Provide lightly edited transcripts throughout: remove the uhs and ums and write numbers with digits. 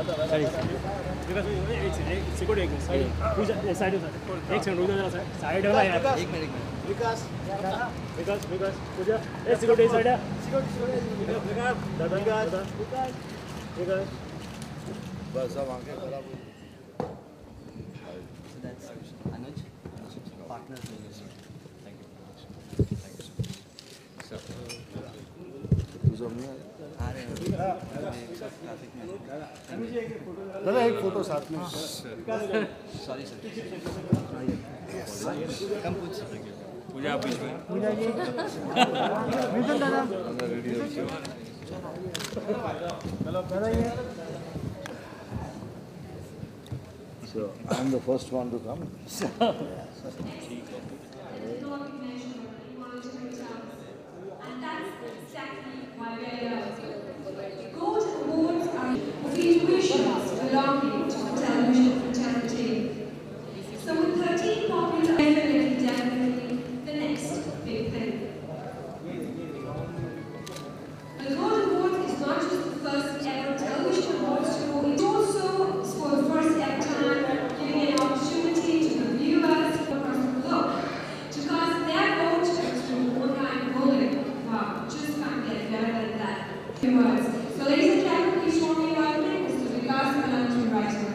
एक सेकंड रुक जा जरा साइड है यार एक मिनट विकास पूजा ए सिक्योरिटी साइड है विकास बस अब आंखें खराब हो Anuj, partners in this. Thank you. दादा एक फोटो साथ में Sorry sir. Come Pooja. पूजा आप बीच में मिथुन दादा So I'm the first one to come. And that's exactly why we are here. Gold Awards are institutions belonging to the television fraternity. So with 13 popular, definitely the next big thing. The Gold Awards is not just the first ever television awards show, it's also for the first ever time giving an opportunity to the viewers across the globe to cast their vote to one kind of voting. Wow, just can't get better than that. Viewers. So ladies and gentlemen, please join me in welcoming Mr. Vikass Kalantri writer.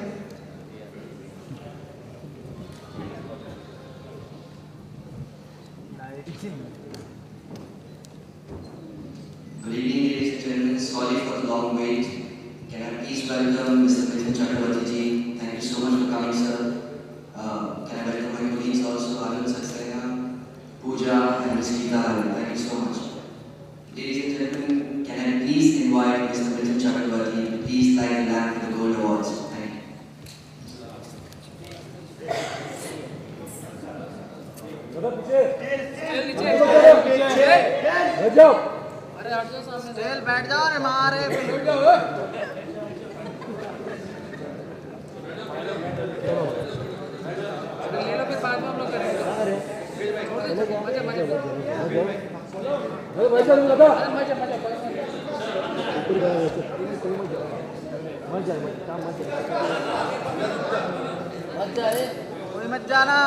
Good evening, ladies and gentlemen. Sorry for the long wait. Can I please welcome Mr. Mithun Chakraborty ji? Thank you so much for coming, sir. Can I welcome my colleagues also, Shatrughan Sinha, Pooja and Ms. Ghai. Thank you so much. Ladies and gentlemen, can I please invite Mr. Mithun Chakraborty to please light the lamp for the Gold Awards? Thank you. Stay, बैठ जाओ रे मारे ले लो फिर बाद में हम लोग करेंगे कोई मत जाना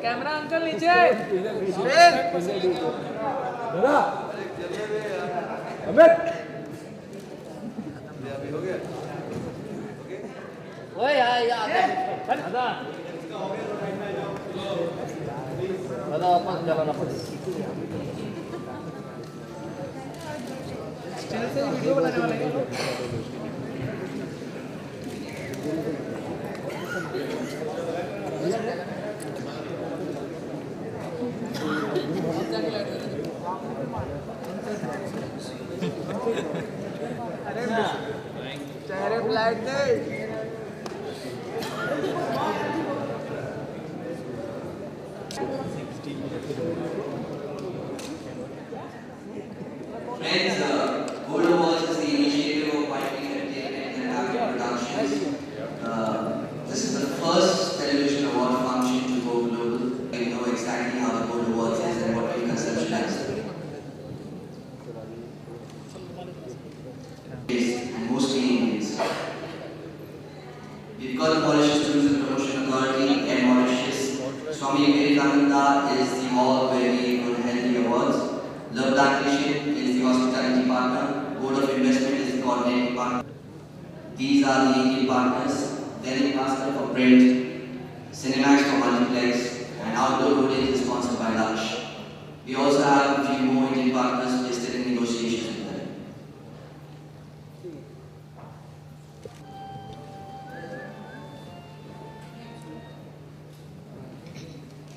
कैमरा अंकल नीचे ओए यार दादा वापस चलाना चैनल से वीडियो बनाने वाले हैं चेहरे ब्लैक नहीं Friends, Gold Awards is the initiative of Whiteley Entertainment and Happy Productions. This is the first television award function to go global. We know exactly how the Gold Awards is and what we conceptualize. And mostly Indians. We've got the Mauritius Tourism Promotion Authority and Mauritius. Swami Vivekananda is the hall where we will held the awards. Love Nation is the hospitality partner. Board of Investment is the coordinating partner. These are the Indian partners. Then the master for print, Cinemax for multiplex, and outdoor holdings is sponsored by Lush. We also have a few more Indian partners listed in negotiations with them.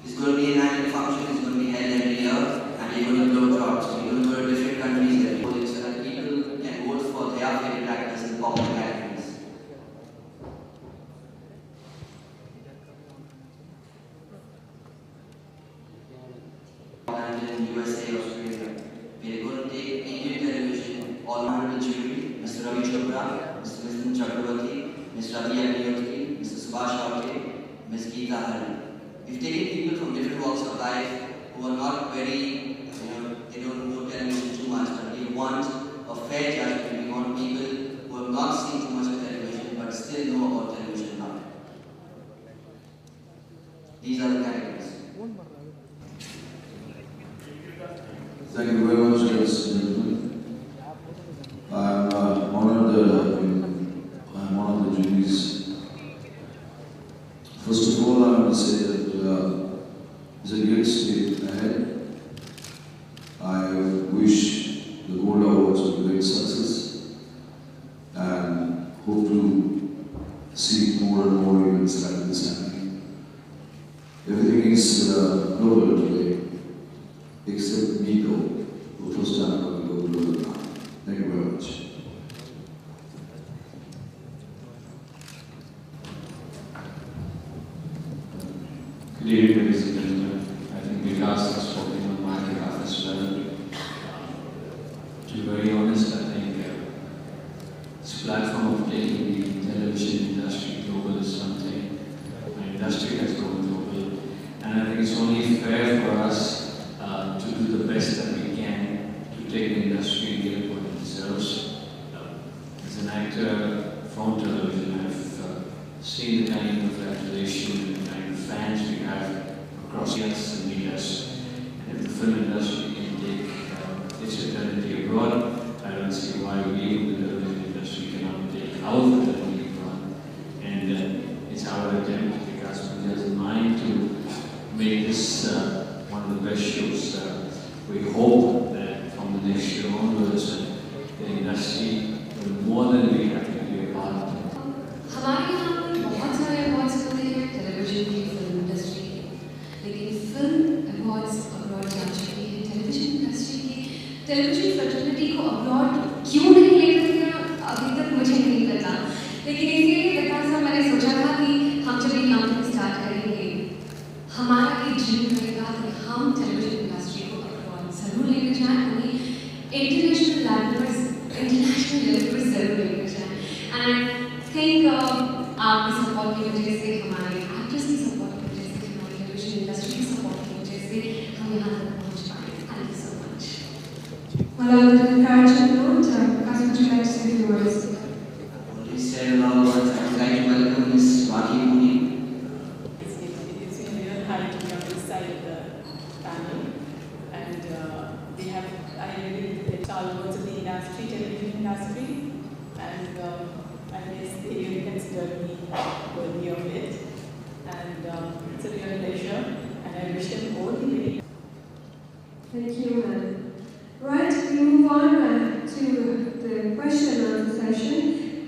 It's going to be an annual function. It's going to be held every year, and we're going to globe trot. So we're going to go to different countries every year so that people can vote for their favorite actors in popular categories. London, USA, Australia. We're Mr. Ravi Chopra, Mr. Mithun Chakraborty, Ms. Ravi Agnihotri, Mr. Subhash Avte, Ms. Geeta Hari. We've taken people from different walks of life who are not very, they don't know television too much, but we want a fair judgment. We want people who have not seen too much of television but still know about television now. These are the categories. Thank you very much, ladies and gentlemen. I'm one of the juries. First of all, I want to say that it's a great state ahead. I wish the Gold Awards a great success and hope to see more and more events like this happening. Everything is global today, except me though. For the first time I'm going to go global now. Thank you very much. Good evening, ladies and gentlemen. I think Vikass has spoken on my behalf as well. To be very honest, I think this platform of taking the television industry global is something the industry has gone global, and I think it's only fair for us to do the best that we can to take the industry and give it what it deserves. As an actor from television, I've seen the kind of adulation and the kind of fans we have across us and meet us. And if the film industry can take its eternity abroad, I don't see why we in the television industry cannot take our eternity abroad. And it's our attempt, because Pooja has in mind, to make this one of the best shows. We hope that from the next year onwards, the industry will more than be happy to be a part of it. हमारे यहाँ पर बहुत सारे awards होते हैं television की, film industry के, लेकिन फिल्म अवार्ड्स अब्रॉड जा चुके हैं टेलीविजन इंडस्ट्री के। टेलीविजन फ्रेटर्निटी को अब्रॉड क्यों नहीं ले सकते अभी तक मुझे नहीं पता, लेकिन इसलिए विकास साहब मैंने सोचा था कि हम जब ये कंपनी स्टार्ट करेंगे, हमारा एक ड्रीम रहेगा कि हम टेलीविजन इंडस्ट्री को अब्रॉड जरूर लेके जाएं, उन्हें इंटरनेशनल लेवल पर जरूर लेके जाएं। एंड थिंक आपकी सपोर्ट की वजह से, हमारे एक्टर्स की सपोर्ट की वजह से, हमारी टेलीविजन इंडस्ट्री की सपोर्ट की वजह से हम यहाँ तक पहुँच पाए। Thank you so much. Well, on the encouraging note, Vikass, would you like to say a few words? Already said a lot of words. I would like to welcome Ms. Swati Muni. It's been a real honor to be on this side of the panel, and I really did the awards of the industry, television industry, and I guess they really considered me worthy of it, and it's a real pleasure, and I wish them all the very best. Thank you, ma'am. Right, we move on to the question and answer session.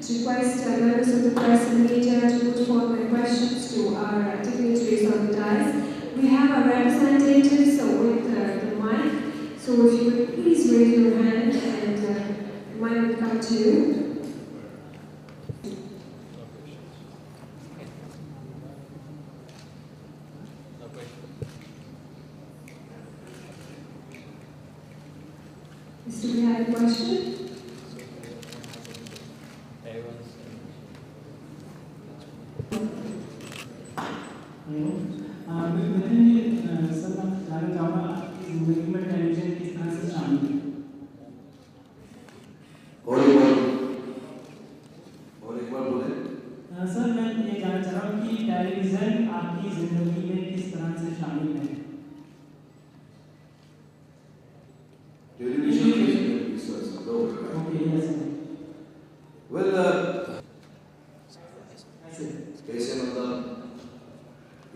To request members of the press and media to put forward their questions to our dignitaries on the dais. We have our representatives with the mic, so if you would please raise your hand and the mic will come to you. Do we have a question? Mithun ji, sir मैं जानना चाहूँगा आपकी जिंदगी में television किस तरह से शामिल है? और एक बार बोले। सर मैं ये जानना चाह रहा हूँ कि टेलीविजन आपकी जिंदगी में किस तरह से शामिल है? Okay, yes. Well, कैसे मतलब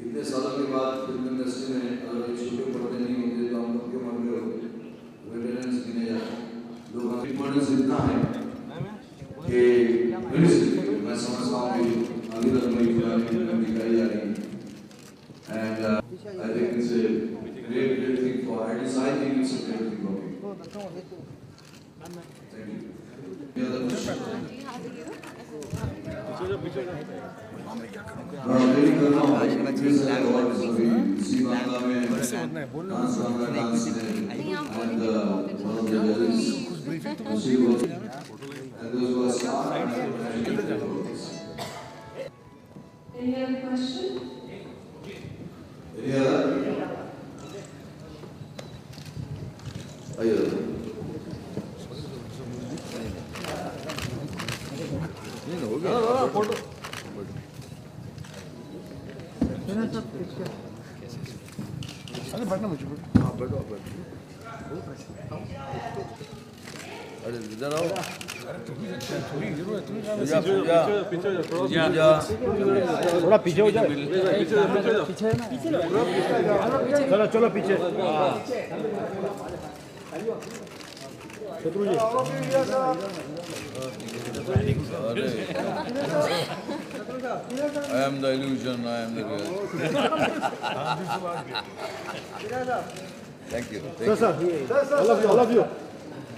इतने सालों के बाद फिल्म इंडस्ट्री में अगर एक छोटे पर्दे नहीं होते तो हम लोग क्यों मर गए होते? वेटरन्स गिने जाते हैं। लोग इम्पोर्टेंस इतना है कि मैं समझता हूँ कि अभी तक मेरी फिल्म दिखाई जा रही है। And I think it's a great thing for artists. I think it's a great thing for me. Thank you. Any other question? And those who are Any other question? Any other? Photo अरे बैठना मुझे हाँ बैठो बैठो अरे इधर आओ थोड़ा पीछे हो जाए चलो चलो पीछे शत्रु जी I am the illusion, I am the real. Thank you. Thank you. sir all of you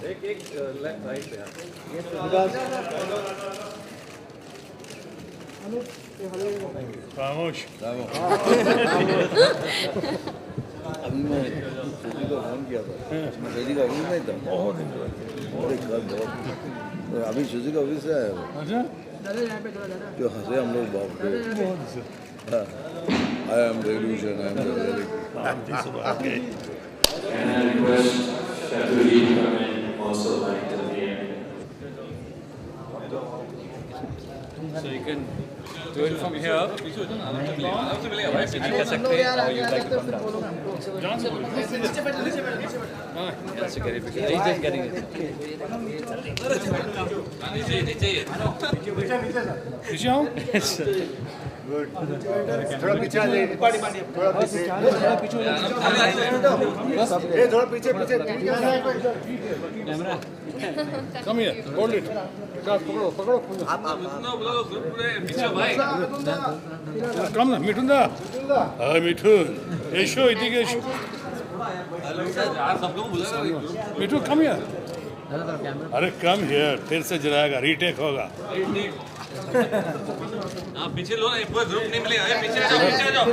एक लेफ्ट राइट पे खामोश अभी मैं सुजी को फोन किया था सुजी का ऑफिस नहीं था बहुत अभी सुजी का ऑफिस से आया वो जो हंसे हम लोग बाप रे I am the illusion, I am the reality. Can I request Shatrughan to come in also like till the end? So you can do it from here. कर सकते हैं और you like to come down. Yes, you get it. He's just getting it. पीछे आओ थोड़ा पीछे आ जाइए थोड़ा पीछे camera come here hold it पकड़ो पीछे भाई कम ना मिठुन दा हां मिठुन यशो इधर सब लोग बुला रहे हैं मिठुन कम हियर अरे कम हियर फिर से जलाएगा रीटेक होगा आप पीछे लो ना पूरा ग्रुप नहीं मिलेगा पीछे आ जाओ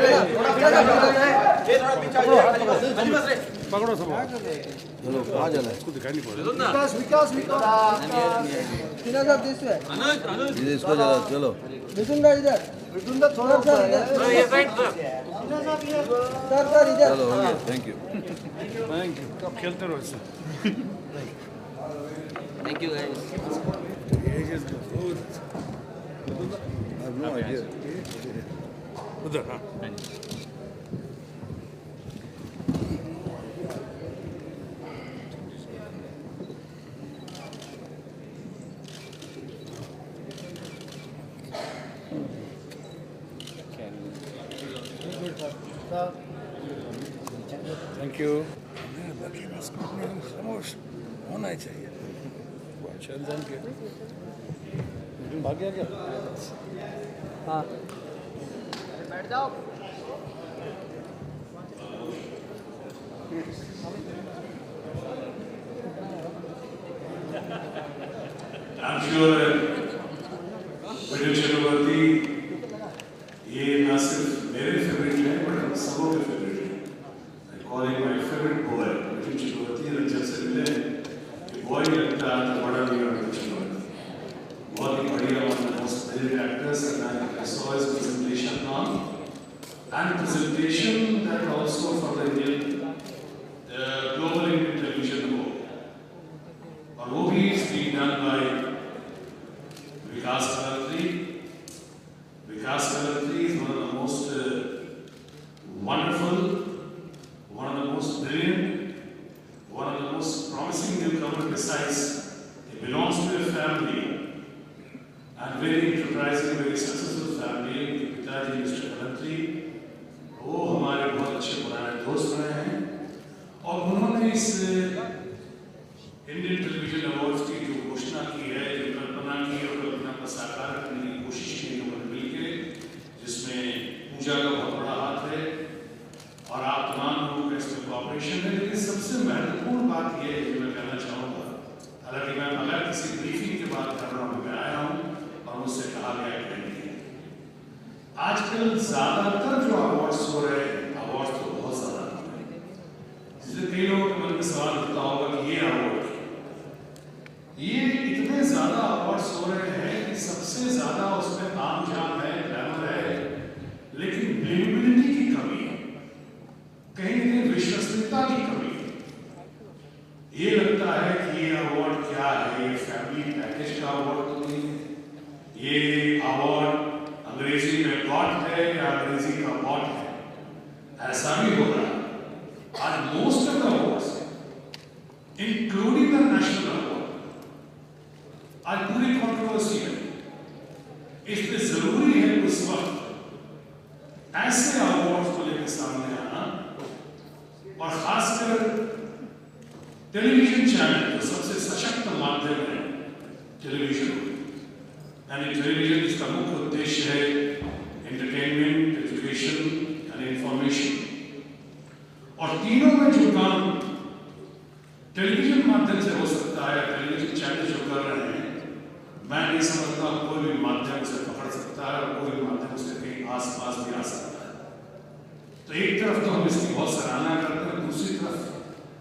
पकड़ो सब चलो कहाँ जाना है इसको दिखाई नहीं पड़ रहा विकास इधर इसको जरा चलो मिथुन दा इधर थोड़ा सा ये साइड सर सर इधर चलो हो गया थैंक यू अब खेलते रहो इससे thank you guys I have no idea. उधर हाँ थैंक यू बाकी बस खामोश होना ही चाहिए चंदन के भाग गया क्या हाँ बैठ जाओ I'm sure Mithun Chakraborty ये ना सिर्फ मेरे फेवरेट है बट हम सबों के फेवरेट है I call him my favorite boy Mithun Chakraborty जब से मिले boy लगता है तो बड़ा भी और कुछ नहीं बहुत ही बढ़िया one of the most brilliant actors and I saw his presentation on and presentation that also for the Indian global Indian television award और वो भी is being done by Vikass Kalantri. Vikass Kalantri is one of the most wonderful, one of the most brilliant, one of the most promising newcomer besides he belongs to a family and very enterprising, very successful family. पिताजी Mr. Kalantri, वो हमारे बहुत अच्छे पुराने दोस्त रहे हैं और उन्होंने इस इंडियन टेलीविजन अवार्ड्स की जो घोषणा की है जो कल्पना की और कल्पना को साकार करने की कोशिश की उन्होंने मिलकर जिसमें पूजा का बहुत बड़ा हाथ है और आप तमाम लोगों का इसमें कॉपरेशन है लेकिन सबसे महत्वपूर्ण बात यह है जो मैं कहना चाहूँगा हालांकि मैं बगैर किसी ब्रीफिंग के बात कर रहा हूँ मैं आया हूँ और मुझसे कहा गया कि आजकल ज्यादातर जो अवार्ड्स हो रहे हैं अवार्ड्स तो बहुत ज्यादा जिससे कई लोगों के मन में सवाल उठता होगा कि ये अवार्ड ये इतने ज्यादा अवार्ड्स हो रहे हैं ये लगता है कि ये अवार्ड क्या है, ये फैमिली पैकेज का अवार्ड तो नहीं है, ये अवार्ड अंग्रेजी में गॉट है या अंग्रेजी का बॉट है, ऐसा भी हो रहा है। आज most of the awards including the national award आज पूरी कंट्रोवर्सी है। इसलिए जरूरी है उस वक्त ऐसे अवार्ड्स को लेकर सामने आना, और खासकर टेलीविजन चैनल जो सबसे सशक्त माध्यम है टेलीविजन, यानी टेलीविजन इसका मुख्य उद्देश्य है एंटरटेनमेंट, एजुकेशन एंड इंफॉर्मेशन, और तीनों में जो काम टेलीविजन माध्यम से हो सकता है, टेलीविजन चैनल जो कर रहे हैं, मैं नहीं समझता कोई भी माध्यम से पकड़ सकता है और कोई भी माध्यम से कहीं आसपास भी आ सकता है। तो एक तरफ तो हम इसकी बहुत सराहना करते हैं, दूसरी तरफ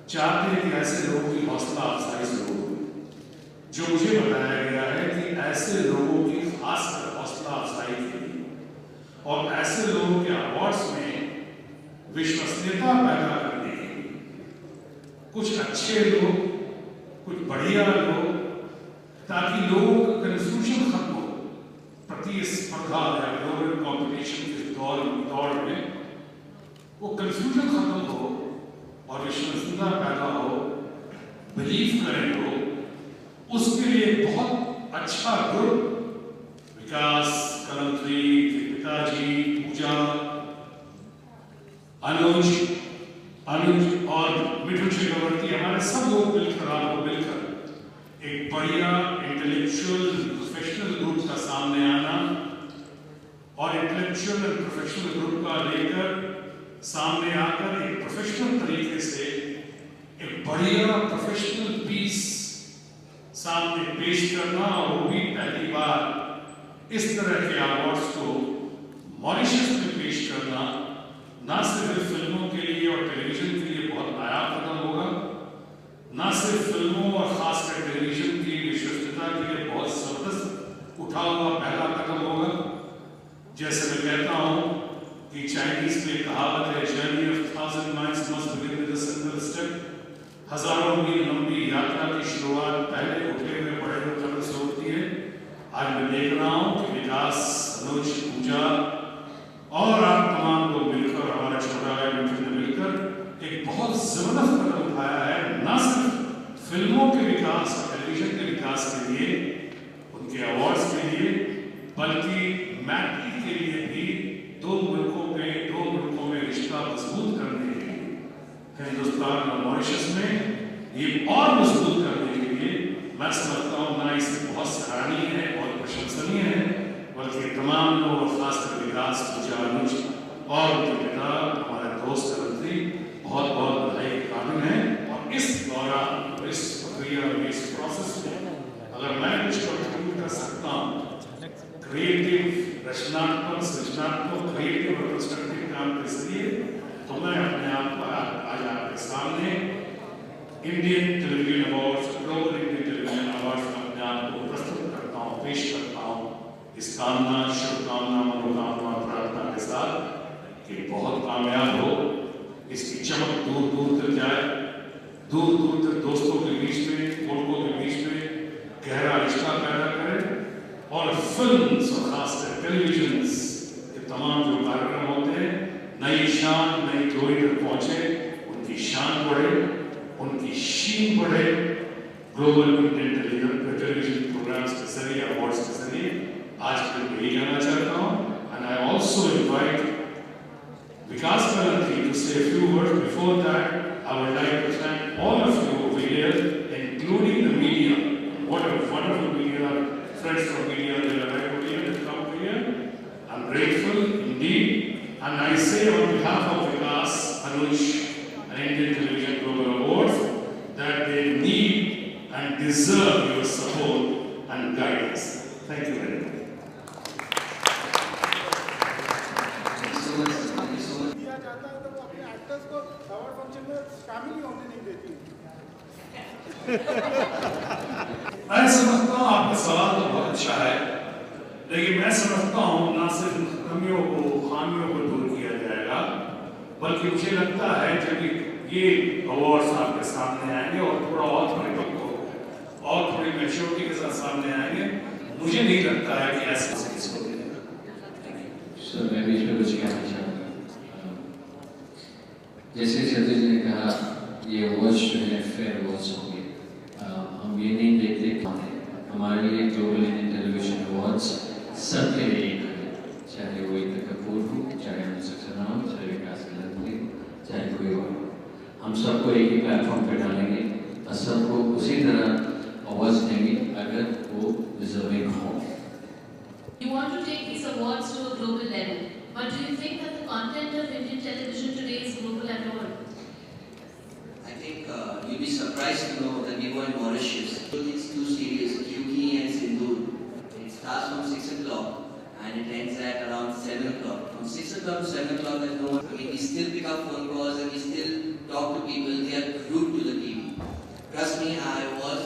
चाहते हैं कि ऐसे लोगों की हौसला अफजाई जरूर हो। जो मुझे बताया गया है कि ऐसे लोगों की खासकर हौसला अफजाई के लिए और ऐसे लोगों के अवार्ड्स में विश्वसनीयता पैदा करने के लिए कुछ अच्छे लोग, कुछ बढ़िया लोग, ताकि लोगों का कंफ्यूजन खत्म हो, प्रतिस्पर्धा या ग्लोबल कंपटीशन के दौर में वो कंफ्यूजन खत्म हो और विश्वसनीयता पैदा हो, बिलीव करें लोग, उसके लिए बहुत अच्छा ग्रुप विकास, कलंत्री, पिताजी, पूजा, अनुज और मिथुन चक्रवर्ती, हमारे सब लोग मिलकर, आपको मिलकर एक बढ़िया इंटेलेक्चुअल प्रोफेशनल ग्रुप का सामने आना, और इंटेलेक्चुअल एंड प्रोफेशनल ग्रुप का लेकर सामने आकर एक प्रोफेशनल तरीके से एक बढ़िया प्रोफेशनल पीस सामने पेश करना, और वो भी पहली बार इस तरह के अवार्ड्स को मॉरिशस में पेश करना, ना सिर्फ फिल्मों के लिए और टेलीविजन के लिए बहुत नया कदम होगा, ना सिर्फ फिल्मों और खासकर टेलीविजन की विश्वसनीयता के लिए बहुत जबरदस्त उठा हुआ पहला कदम होगा। जैसे मैं कहता हूँ कि चाइनीज में कहावत है, journey of 1000 miles must begin with a single step. हजारों मील लंबी यात्रा की शुरुआत पहले उठे हुए बड़े हुए कदम से होती है। आज मैं देख रहा हूँ कि विकास, अनुज, पूजा और आप तमाम लोग मिलकर, हमारे छोटा भाई मिथुन ने मिलकर एक बहुत जबरदस्त कदम उठाया है, न सिर्फ फिल्मों के विकास और टेलीविजन के विकास के लिए, उनके अवार्ड्स के लिए, बल्कि मैत्री के लिए भी दो मुल्कों में रिश्ता मजबूत करने के लिए, हिंदुस्तान और मॉरिशस में ये और मजबूत करने के लिए मैं समझता हूँ ना इसे बहुत सराहनीय है और प्रशंसनीय है, बल्कि तमाम लोग और खासकर विकास, पूजा, अनुज और उनके पिता हमारे दोस्त कलंत्री बहुत बहुत बधाई के काबिल हैं। और इस दौरान, इस प्रक्रिया में, इस प्रोसेस में अगर मैं कुछ कंट्रीब्यूट कर सकता हूँ क्रिएटिव, रचनात्मक, सृजनात्मक, क्रिएटिव और कंस्ट्रक्टिव काम के जरिए, तो मैं अपने आप को आज आपके सामने Indian television awards, global Indian television awards में अपने आप को प्रस्तुत करता हूँ, पेश करता हूँ, इस कामना, शुभकामना, मनोकामना और प्रार्थना के साथ कि बहुत कामयाब हो, इसकी चमक दूर दूर तक जाए, दूर दूर तक दोस्तों के बीच में, मुल्कों के बीच में गहरा रिश्ता पैदा करे, और फिल्म्स और खासकर टेलीविजन के तमाम जो कार्यक्रम होते हैं नई शान, नई जोड़ी तक पहुंचे, उनकी शान बढ़े, उनकी शीन बढ़े, ग्लोबल इंडियन टेलीविजन प्रोग्राम्स के जरिए, अवार्ड्स के जरिए। आज मैं यही कहना चाहता हूँ, and I also invite Vikas to say a few words. Before that, I would like to thank all of you over here, including the media. What a wonderful media, friends from media, they are right over here, they come over here. I'm grateful indeed, and I say on behalf of Vikas, Anuj, and Indian Television Global Awards, that they need and deserve your support and guidance. Thank you very much. मैं समझता हूँ आपका सवाल तो बहुत अच्छा है, लेकिन मैं समझता हूँ ना सिर्फ कमियों को, खामियों को दूर किया जाएगा, बल्कि मुझे लगता है जब ये अवार्ड्स आपके सामने आएंगे और थोड़ा और परिपक्व और थोड़ी मैच्योरिटी के साथ सामने आएंगे। मुझे नहीं लगता है कि ऐसा इसको मिलेगा। सर मैं भी इसमें कुछ कहना चाहूँगा। जैसे शत्रु जी ने कहा ये अवार्ड्स जो है फेयर अवार्ड्स होंगे। हम ये नहीं देखते कौन है, हमारे लिए ग्लोबल इंडियन टेलीविजन अवार्ड्स सबके लिए एक है, चाहे वो इतना कपूर हो, चाहे हम सक्सेना हो, चाहे विकास कलंत्री, चाहे कोई और, हम सबको एक ही प्लेटफॉर्म पे डालेंगे और सबको उसी तरह अवार्ड्स देंगे अगर वो डिजर्विंग हो। You want to take these awards to a global level, but do you think that the content of Indian television today is global at all? I think you'll be surprised to know that we were in Mauritius. These two series, Kyuki and Sindoor, it starts from 6 o'clock and it ends at around 7 o'clock. From 6 o'clock to 7 o'clock, there's no one. I mean, we still pick up phone calls and we still talk to people. They are glued to the TV. Trust me, I was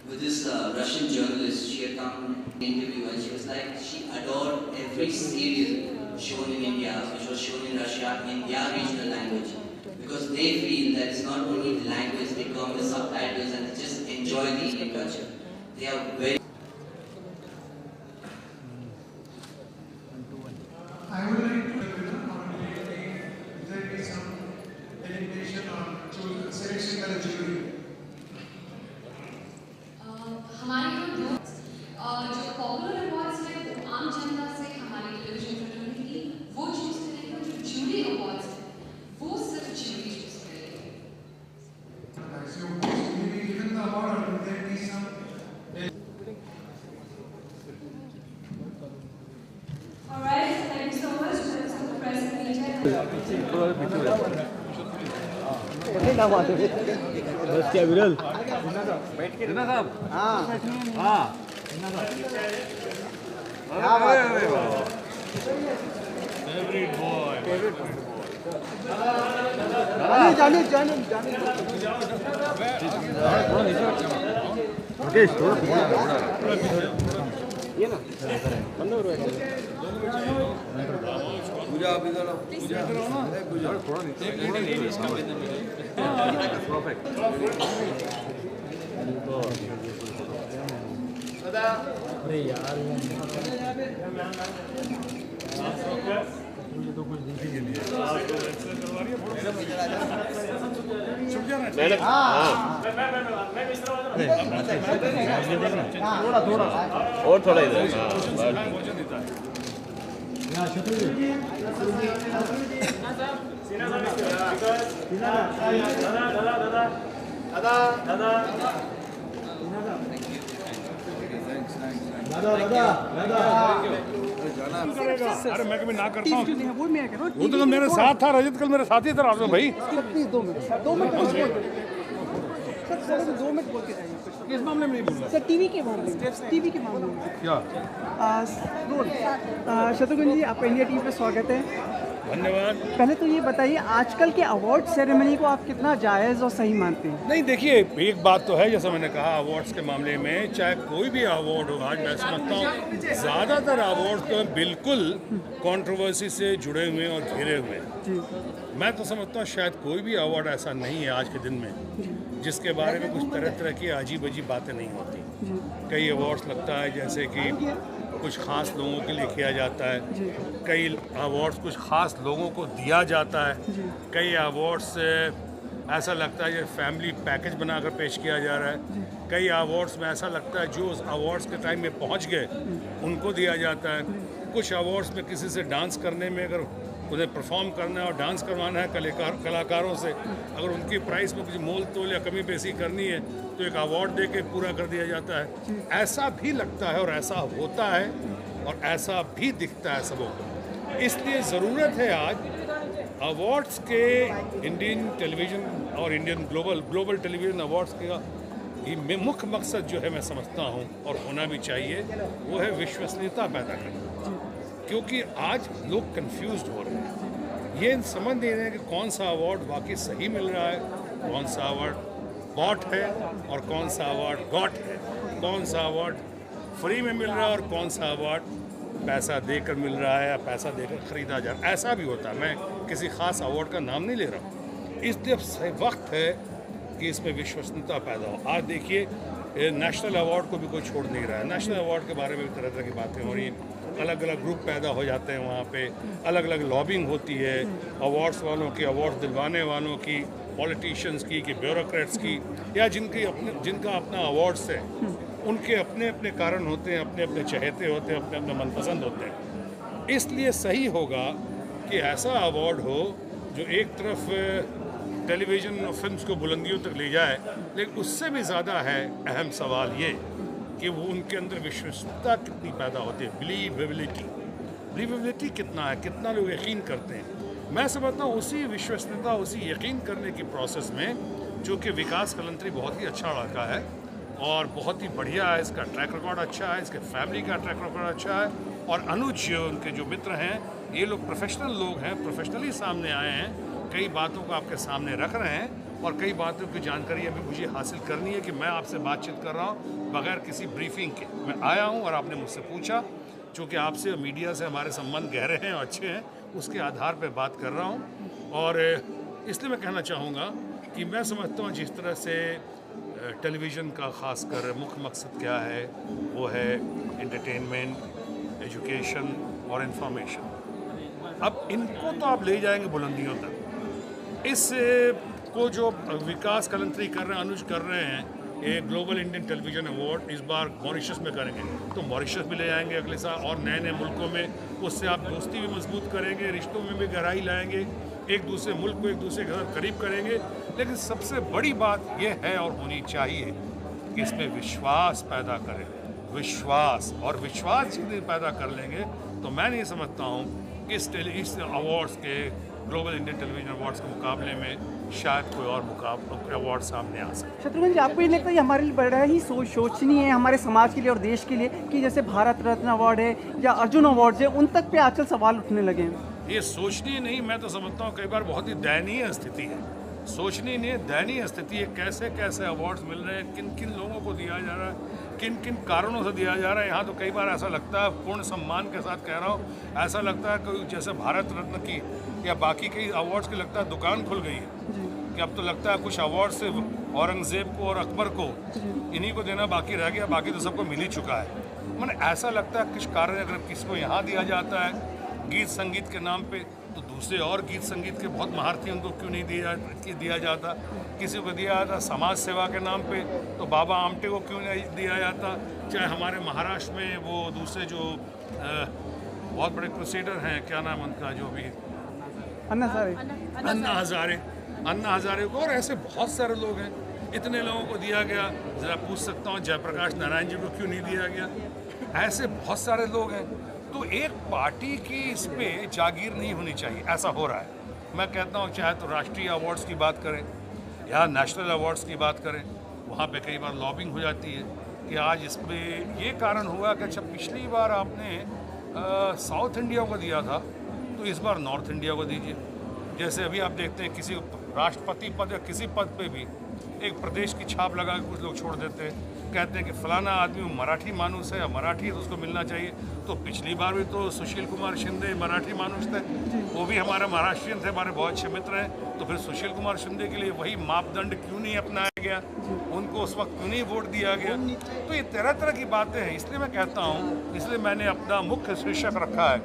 with this Russian journalist. She had come to interview and she was like, she adored every serial shown in India, which was shown in Russia in their regional language. Because they feel that it's not only the language, they come with subtitles and they just enjoy the Indian culture. They are very... I would like to there be some elimination or selection by the jury. हमारे जो popular awards है वो आम जनता से हमारी television fraternity वो choose करेंगे, जो जूरी अवार्ड्स है वो सिर्फ जूरी चूज करेंगे। So will be given the award or will there be some? All right, thank you so much for the present meeting. बस क्या विरल जिन्ना साहब हाँ हाँ जिन्ना साहब फेवरेट बॉय जाने जाने जाने मुकेश थोड़ा ये ना पूजा आप इधर आओ, पूजा पूजा थोड़ा परफेक्ट अरे यार मुझे तो कुछ दिख ही नहीं थोड़ा थोड़ा और थोड़ा इधर अरे मैं कभी ना करता हूँ वो तो मेरे साथ था, रजत कल मेरे साथ ही था रात में भाई। प्लीज 2 मिनट सर 2 मिनट बोल के जाइए किस मामले में नहीं बोल रहा सर टीवी के मामले में क्या शत्रुघ्न जी आपका इंडिया टीवी पे स्वागत है। धन्यवाद। पहले तो ये बताइए आजकल के अवार्ड सेरेमनी को आप कितना जायज़ और सही मानते हैं? नहीं देखिए, एक बात तो है जैसा मैंने कहा अवार्ड्स के मामले में, चाहे कोई भी अवार्ड हो, आज मैं समझता हूँ ज़्यादातर अवार्ड तो बिल्कुल कंट्रोवर्सी से जुड़े हुए और घिरे हुए हैं। मैं तो समझता हूँ शायद कोई भी अवार्ड ऐसा नहीं है आज के दिन में जिसके बारे में कुछ तरह तरह की अजीब अजीब बातें नहीं होती। कई अवार्ड्स लगता है जैसे कि कुछ ख़ास लोगों के लिए किया जाता है, कई अवार्ड्स कुछ ख़ास लोगों को दिया जाता है, कई अवार्ड्स ऐसा लगता है जैसे फैमिली पैकेज बनाकर पेश किया जा रहा है, कई अवार्ड्स में ऐसा लगता है जो उस अवार्ड्स के टाइम में पहुंच गए उनको दिया जाता है। कुछ अवार्ड्स में किसी से डांस करने में अगर उन्हें परफॉर्म करना है और डांस करवाना है कलाकारों से, अगर उनकी प्राइस में कुछ मोल तोल या कमी पेशी करनी है तो एक अवार्ड दे के पूरा कर दिया जाता है। ऐसा भी लगता है और ऐसा होता है और ऐसा भी दिखता है सबों को। इसलिए ज़रूरत है आज अवार्ड्स के, इंडियन टेलीविज़न और इंडियन ग्लोबल टेलीविज़न अवार्ड्स का ये मुख्य मकसद जो है मैं समझता हूँ और होना भी चाहिए वो है विश्वसनीयता पैदा करना। क्योंकि आज लोग कंफ्यूज्ड हो रहे हैं, ये समझ नहीं रहे हैं कि कौन सा अवार्ड वाकई सही मिल रहा है, कौन सा अवार्ड बॉट है और कौन सा अवार्ड गॉट है, कौन सा अवार्ड फ्री में मिल रहा है और कौन सा अवार्ड पैसा देकर मिल रहा है या पैसा देकर ख़रीदा जा रहा है। ऐसा भी होता है, मैं किसी ख़ास अवार्ड का नाम नहीं ले रहा हूँ, इसलिए अब वक्त है कि इसमें विश्वसनीयता पैदा हो। आज देखिए नेशनल अवार्ड को भी कोई छोड़ नहीं रहा है। नेशनल अवार्ड के बारे में भी तरह तरह की बातें हो रही हैं, अलग अलग ग्रुप पैदा हो जाते हैं वहाँ पे, अलग अलग लॉबिंग होती है अवार्ड्स वालों की, अवार्ड्स दिलवाने वालों की, पॉलिटिशियंस की, कि ब्यूरोक्रेट्स की, या जिनका अपना अवार्ड्स है उनके अपने अपने कारण होते हैं, अपने अपने चहेते होते हैं, अपने अपने मनपसंद होते हैं। इसलिए सही होगा कि ऐसा अवार्ड हो जो एक तरफ टेलीविज़न और फिल्म्स को बुलंदियों तक ले जाए, लेकिन उससे भी ज़्यादा है अहम सवाल ये कि वो उनके अंदर विश्वसनीयता कितनी पैदा होती है, बिलीवेबिलिटी कितना है, कितना लोग यकीन करते हैं। मैं समझता हूँ उसी विश्वसनीयता, उसी यकीन करने की प्रोसेस में, जो कि विकास कलंत्री बहुत ही अच्छा लड़का है और बहुत ही बढ़िया है, इसका ट्रैक रिकॉर्ड अच्छा है, इसके फैमिली का ट्रैक रिकॉर्ड अच्छा है, और अनुज उनके जो मित्र हैं, ये लोग प्रोफेशनल लोग हैं, प्रोफेशनली सामने आए हैं, कई बातों को आपके सामने रख रहे हैं, और कई बातों की जानकारी अभी मुझे हासिल करनी है कि मैं आपसे बातचीत कर रहा हूँ बगैर किसी ब्रीफिंग के। मैं आया हूँ और आपने मुझसे पूछा, चूँकि आपसे मीडिया से हमारे संबंध गहरे हैं और अच्छे हैं, उसके आधार पर बात कर रहा हूँ। और इसलिए मैं कहना चाहूँगा कि मैं समझता हूँ जिस तरह से टेलीविज़न का ख़ासकर मुख्य मकसद क्या है, वो है एंटरटेनमेंट, एजुकेशन और इंफॉर्मेशन। अब इनको तो आप ले जाएंगे बुलंदियों तक। इस को जो विकास कलंत्री कर रहे हैं, अनुज कर रहे हैं, एक ग्लोबल इंडियन टेलीविज़न अवार्ड इस बार मॉरिशस में करेंगे, तो मॉरिशस भी ले जाएंगे अगले साल, और नए नए मुल्कों में। उससे आप दोस्ती भी मजबूत करेंगे, रिश्तों में भी गहराई लाएंगे, एक दूसरे मुल्क को एक दूसरे के साथ करीब करेंगे। लेकिन सबसे बड़ी बात यह है और होनी चाहिए कि इसमें विश्वास पैदा करें, विश्वास, और विश्वास यदि पैदा कर लेंगे तो मैं नहीं समझता हूँ कि इस अवार्ड्स के, ग्लोबल इंडियन टेलीविज़न अवार्ड्स के मुकाबले में शायद कोई और अवार्ड सामने आ सके। शत्रुघ्न जी, आपको ये लगता है ये हमारे लिए बड़ा ही सोचनीय है, हमारे समाज के लिए और देश के लिए, कि जैसे भारत रत्न अवार्ड है या अर्जुन अवार्ड है, उन तक पे आजकल सवाल उठने लगे हैं? ये सोचनीय नहीं, मैं तो समझता हूँ कई बार बहुत ही दयनीय स्थिति है। सोचनी नहीं, दयनीय स्थिति है। कैसे कैसे अवार्ड्स मिल रहे हैं, किन किन लोगों को दिया जा रहा है, किन किन कारणों से दिया जा रहा है। यहाँ तो कई बार ऐसा लगता है, पूर्ण सम्मान के साथ कह रहा हूँ, ऐसा लगता है कोई जैसे भारत रत्न की या बाकी कई अवार्ड्स की लगता है दुकान खुल गई है, कि अब तो लगता है कुछ अवार्ड से औरंगजेब को और अकबर को इन्हीं को देना बाकी रह गया, बाकी तो सबको मिल ही चुका है। मैंने ऐसा लगता है कुछ कारण अगर किसी को यहाँ दिया जाता है गीत संगीत के नाम पे, तो दूसरे और गीत संगीत के बहुत महारथी उनको क्यों नहीं दिया जाता। किसी को दिया जाता समाज सेवा के नाम पे, तो बाबा आमटे को क्यों नहीं दिया जाता। चाहे हमारे महाराष्ट्र में वो दूसरे जो बहुत बड़े क्रूसेडर हैं, क्या नाम उनका, जो भी अन्ना हजारे को, और ऐसे बहुत सारे लोग हैं, इतने लोगों को दिया गया। ज़रा पूछ सकता हूँ जयप्रकाश नारायण जी को क्यों नहीं दिया गया। ऐसे बहुत सारे लोग हैं। तो एक पार्टी की इस पर जागीर नहीं होनी चाहिए, ऐसा हो रहा है। मैं कहता हूँ चाहे तो राष्ट्रीय अवार्ड्स की बात करें या नेशनल अवार्ड्स की बात करें, वहाँ पे कई बार लॉबिंग हो जाती है कि आज इस पर ये कारण हुआ कि अच्छा पिछली बार आपने साउथ इंडिया को दिया था, तो इस बार नॉर्थ इंडिया को दीजिए। जैसे अभी आप देखते हैं किसी राष्ट्रपति पद या किसी पद पे भी एक प्रदेश की छाप लगा के कुछ लोग छोड़ देते हैं, कहते हैं कि फलाना आदमी मराठी मानुस है या मराठी है तो उसको मिलना चाहिए। तो पिछली बार भी तो सुशील कुमार शिंदे मराठी मानुस थे, वो भी हमारे महाराष्ट्रियन थे, हमारे बहुत अच्छे मित्र हैं। तो फिर सुशील कुमार शिंदे के लिए वही मापदंड क्यों नहीं अपनाया गया, उनको उस वक्त क्यों नहीं वोट दिया गया। तो ये तरह तरह की बातें हैं। इसलिए मैं कहता हूँ, इसलिए मैंने अपना मुख्य शीर्षक रखा है,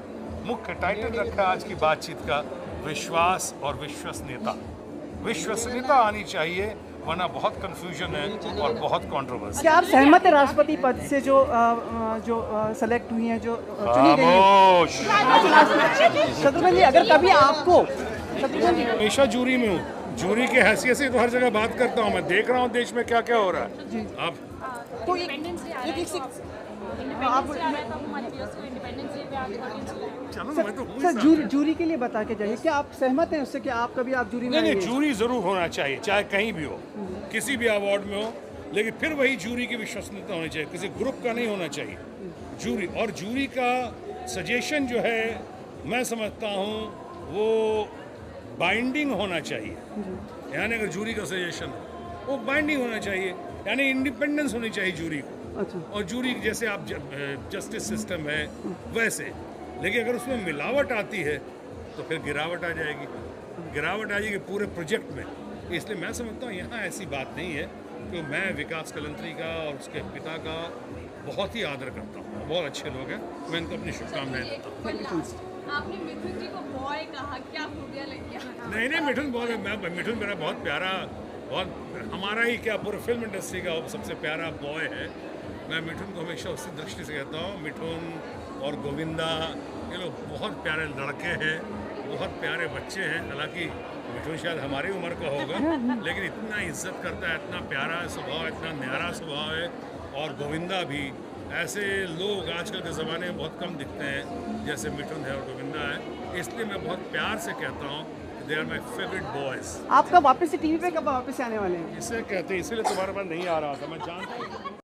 मुख्य टाइटल रखा है आज की बातचीत का, विश्वास और विश्वसनीयता। विश्वसनीयता आनी चाहिए, वरना बहुत कंफ्यूजन है और बहुत कंट्रोवर्सी। क्या आप सहमत हैं राष्ट्रपति पद से जो सेलेक्ट हुई हैं, जो चुनी गई हैं? शत्रुघ्न जी, अगर कभी आपको, हमेशा जूरी में हूँ, जूरी के हैसियत से तो हर जगह बात करता हूँ, मैं देख रहा हूँ देश में क्या क्या हो रहा है। आप तो जूरी के लिए बता के जाइए, क्या आप सहमत हैं उससे कि आप कभी आप जूरी में? नहीं, जूरी जरूर होना चाहिए, चाहे कहीं भी हो, किसी भी अवार्ड में हो, लेकिन फिर वही जूरी की विश्वसनीयता होनी चाहिए, किसी ग्रुप का नहीं होना चाहिए जूरी। और जूरी का सजेशन जो है, मैं समझता हूँ वो बाइंडिंग होना चाहिए। यानी अगर जूरी का सजेशन वो बाइंडिंग होना चाहिए, यानी इंडिपेंडेंस होनी चाहिए जूरी को। अच्छा। और जूरी जैसे आप जस्टिस सिस्टम है वैसे, लेकिन अगर उसमें मिलावट आती है तो फिर गिरावट आ जाएगी। गिरावट आ जाएगी पूरे प्रोजेक्ट में। इसलिए मैं समझता हूँ यहाँ ऐसी बात नहीं है, तो मैं विकास कलंत्री का और उसके पिता का बहुत ही आदर करता हूँ, बहुत अच्छे लोग हैं, मैं इनको अपनी शुभकामनाएं देता हूँ। आपने मिथुन जी को बॉय कहा, क्या खूबियाँ लगी? नहीं मिठुन बहुत, मिठुन मेरा बहुत प्यारा, बहुत हमारा ही क्या पूरे फिल्म इंडस्ट्री का सबसे प्यारा बॉय है। मैं मिठुन को हमेशा उसी दृष्टि से कहता हूँ। मिठुन और गोविंदा ये लोग बहुत प्यारे लड़के हैं, बहुत प्यारे बच्चे हैं। हालांकि मिठुन शायद हमारी उम्र का होगा, लेकिन इतना इज्जत करता है, इतना प्यारा स्वभाव, इतना न्यारा स्वभाव है। और गोविंदा भी, ऐसे लोग आजकल के ज़माने में बहुत कम दिखते हैं जैसे मिठुन है और गोविंदा है। इसलिए मैं बहुत प्यार से कहता हूँ they are my favourite boys. आप कब वापस से टीवी पे कब वापस आने वाले हैं? इसे कहते हैं, इसीलिए तुम्हारे पास नहीं आ रहा था, मैं जानता हूँ।